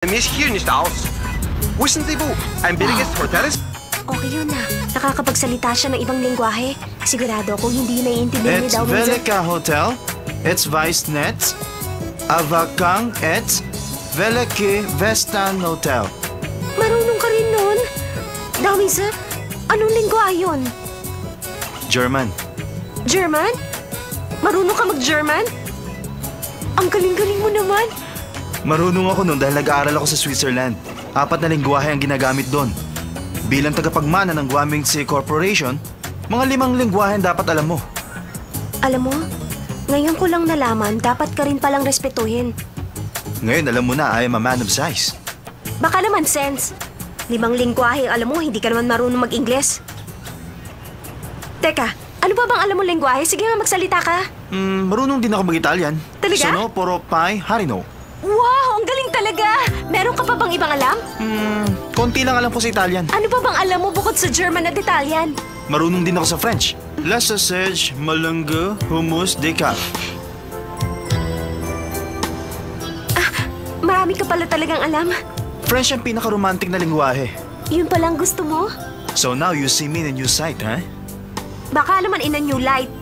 Mir ist hier nicht aus. Wissen Sie wo? Ein billiges Hotel ist? Okay yun na. Nakakapagsalita siya ng ibang lingwahe. Sigurado akong hindi naiintindihan ni It's daw minsan. Velika Hotel, it's Weissnet, Avakang, it's Velike Vestan Hotel. Marunong ka rin nun. Dawisa, anong lingwahe yun? German. German? Marunong ka mag-German? Ang galing-galing mo naman. Marunong ako nun dahil nag-aaral ako sa Switzerland. 4 na lingwahe ang ginagamit doon. Bilang tagapagmana ng Guangxi Corporation, mga 5 lingwahe ang dapat alam mo. Alam mo, ngayon ko lang nalaman, dapat ka rin palang respetuhin. Ngayon alam mo na, I am a man of size. Baka naman, sense. 5 lingwahe, alam mo, hindi ka naman marunong mag-Ingles. Teka, ano pa bang alam mo lingwahe? Sige nga, magsalita ka. Marunong din ako mag-Italian. Talaga? Sono, poro, pai, harino. Wow, ang galing talaga! Meron ka pa bang ibang alam? Konti lang alam ko sa Italian. Ano pa bang alam mo bukod sa German at Italian? Marunong din ako sa French. La sausage, malungo, hummus, decaf. Marami ka pala talagang alam. French ang pinaka-romantic na lingwahe. Yun palang gusto mo? So now you see me in a new sight, huh? Baka naman in a new light.